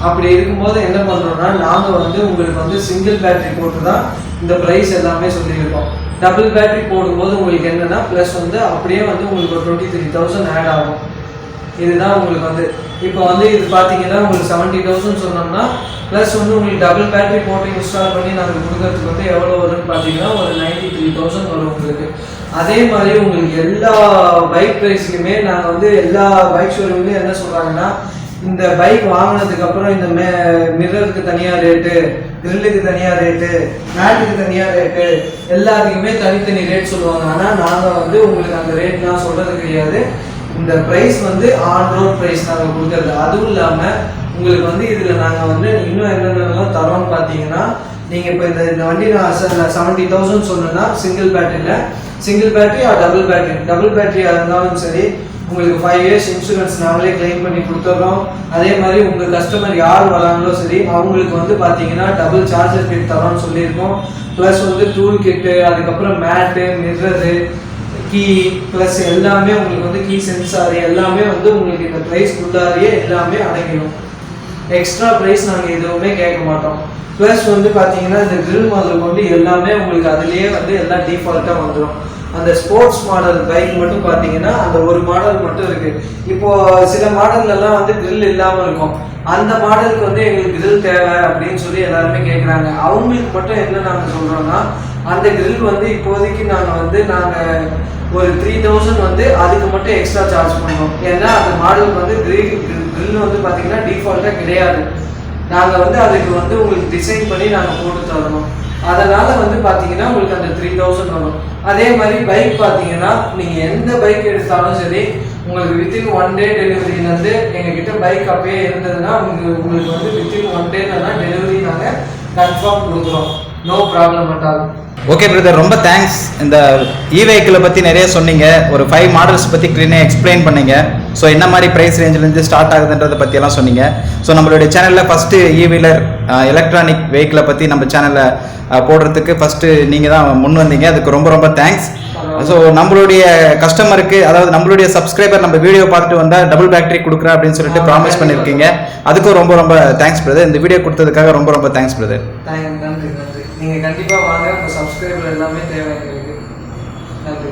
அப்படி இருக்கும்போது என்ன பண்ணுறோம்னா, நாங்கள் வந்து உங்களுக்கு வந்து சிங்கிள் பேட்டரி போட்டு தான் இந்த ப்ரைஸ் எல்லாமே சொல்லியிருக்கோம். டபுள் பேட்டரி போடும்போது உங்களுக்கு என்னென்னா ப்ளஸ் வந்து அப்படியே வந்து உங்களுக்கு ஒரு 23,000 ஆட் ஆகும். இதுதான் உங்களுக்கு வந்து இப்போ வந்து இது பார்த்தீங்கன்னா உங்களுக்கு 70,000 சொன்னோம்னா ப்ளஸ் வந்து உங்களுக்கு டபுள் பேட்டரி போட்டு இன்ஸ்டால் பண்ணி நாங்கள் கொடுக்கறதுக்கு வந்து எவ்வளோ வரும்னு பார்த்தீங்கன்னா ஒரு 93,000 வரும் உங்களுக்கு. அதே மாதிரி உங்களுக்கு எல்லா பைக் ப்ரைஸ்லையுமே நாங்கள் வந்து எல்லா பைக் ஷோரூம்லையும் என்ன சொல்கிறாங்கன்னா, இந்த பைக் வாங்கினதுக்கப்புறம் இந்த மிரருக்கு தனியாக ரேட்டு, கிரில்லுக்கு தனியாக ரேட்டு, மேட்டுக்கு தனியாக ரேட்டு, எல்லாத்துக்குமே தனித்தனி ரேட் சொல்லுவாங்க. ஆனால் நாங்கள் வந்து உங்களுக்கு அந்த ரேட்லாம் சொல்கிறது கிடையாது. இந்த ப்ரைஸ் வந்து ஆன் ரோட் ப்ரைஸ் நாங்கள் கொடுக்குறது. அதுவும் இல்லாமல் உங்களுக்கு வந்து இதில் நாங்கள் வந்து இன்னும் என்னென்னலாம் தரோன்னு பார்த்தீங்கன்னா, நீங்கள் இப்போ இந்த வண்டி நான் 70,000 சொன்னேன்னா சிங்கிள் பேட்டரி டபுள் பேட்டரியாக இருந்தாலும் சரி உங்களுக்கு 5 years இன்சூரன்ஸ் நாங்களே கிளைம் பண்ணி கொடுத்துட்றோம். அதே மாதிரி உங்கள் கஸ்டமர் யார் வராங்களோ சரி அவங்களுக்கு வந்து பார்த்தீங்கன்னா டபுள் சார்ஜர் கிட் தரோம்னு சொல்லியிருக்கோம். ப்ளஸ் வந்து டூல் கிட்டு, அதுக்கப்புறம் மேட்டு, மிரரு, கீ, ப்ளஸ் எல்லாமே உங்களுக்கு வந்து கீ சென்சார் எல்லாமே வந்து உங்களுக்கு இந்த ப்ரைஸ் உள்ளாரியே எல்லாமே அடங்கிடும். எக்ஸ்ட்ரா ப்ரைஸ் நாங்கள் எதுவுமே கேட்க மாட்டோம். ப்ளஸ் வந்து பார்த்தீங்கன்னா இந்த கிரில் மாடல் கொண்டு எல்லாமே உங்களுக்கு அதுலேயே வந்து எல்லாம் டிஃபால்ட்டாக வந்துடும். அந்த ஸ்போர்ட்ஸ் மாடல் பைக் மட்டும் பார்த்தீங்கன்னா அந்த ஒரு மாடல் மட்டும் இருக்கு. இப்போ சில மாடல்லாம் வந்து கிரில் இல்லாமல் இருக்கும். அந்த மாடலுக்கு வந்து எங்களுக்கு கிரில் தேவை அப்படின்னு சொல்லி எல்லாருமே கேட்குறாங்க. அவங்களுக்கு மட்டும் என்ன நாங்கள் சொல்றோம்னா அந்த கிரில் வந்து இப்போதைக்கு நாங்கள் ஒரு 3,000 வந்து அதுக்கு மட்டும் எக்ஸ்ட்ரா சார்ஜ் பண்ணுவோம். ஏன்னா அந்த மாடலுக்கு வந்து கிரில் வந்து பார்த்தீங்கன்னா டிஃபால்ட்டாக கிடையாது. நாங்கள் வந்து அதுக்கு வந்து உங்களுக்கு டிசைன் பண்ணி நாங்கள் போட்டு தரணும். அதனால வந்து பார்த்தீங்கன்னா உங்களுக்கு அந்த 3,000 வரும். அதே மாதிரி பைக் பார்த்தீங்கன்னா நீங்கள் எந்த பைக் எடுத்தாலும் சரி உங்களுக்கு வித்தின் 1 day டெலிவரியிலேருந்து எங்ககிட்ட பைக் அப்பயே இருந்ததுன்னா உங்களுக்கு வந்து வித்தின் 1 day டெலிவரி நாங்கள் கன்ஃபார்ம் கொடுக்குறோம். No problem at all. Okay brother, ரொம்ப தேங்க்ஸ். இந்த வெஹிக்கிளை பற்றி நிறைய சொன்னீங்க. ஒரு 5 மாடல்ஸ் பற்றி க்ளீனாக எக்ஸ்பிளைன் பண்ணீங்க. ஸோ என்ன மாதிரி ப்ரைஸ் ரேஞ்சிலேருந்து ஸ்டார்ட் ஆகுதுன்றதை பற்றியெல்லாம் சொன்னீங்க. ஸோ நம்மளுடைய சேனலில் ஃபஸ்ட்டு வீலர் எலக்ட்ரானிக் வெஹிக்கிளை பற்றி நம்ம சேனலில் போடுறதுக்கு ஃபஸ்ட்டு நீங்கள் தான் முன் வந்தீங்க. அதுக்கு ரொம்ப ரொம்ப தேங்க்ஸ். ஸோ நம்மளுடைய கஸ்டமருக்கு, அதாவது நம்மளுடைய சப்ஸ்கிரைபர் நம்ம வீடியோ பார்த்துட்டு வந்தால் டபுள் பேட்டரி கொடுக்குறேன் அப்படின்னு சொல்லிட்டு ப்ராமிஸ் பண்ணியிருக்கீங்க. அதுக்கும் ரொம்ப ரொம்ப தேங்க்ஸ் பிரதர். இந்த வீடியோ கொடுத்ததுக்காக ரொம்ப ரொம்ப தேங்க்ஸ் பிரதர். நன்றி. நீங்கள் கண்டிப்பாக வாங்க. உங்கள் சப்ஸ்கிரைபர் எல்லாமே தேவை எங்களுக்கு. நன்றி.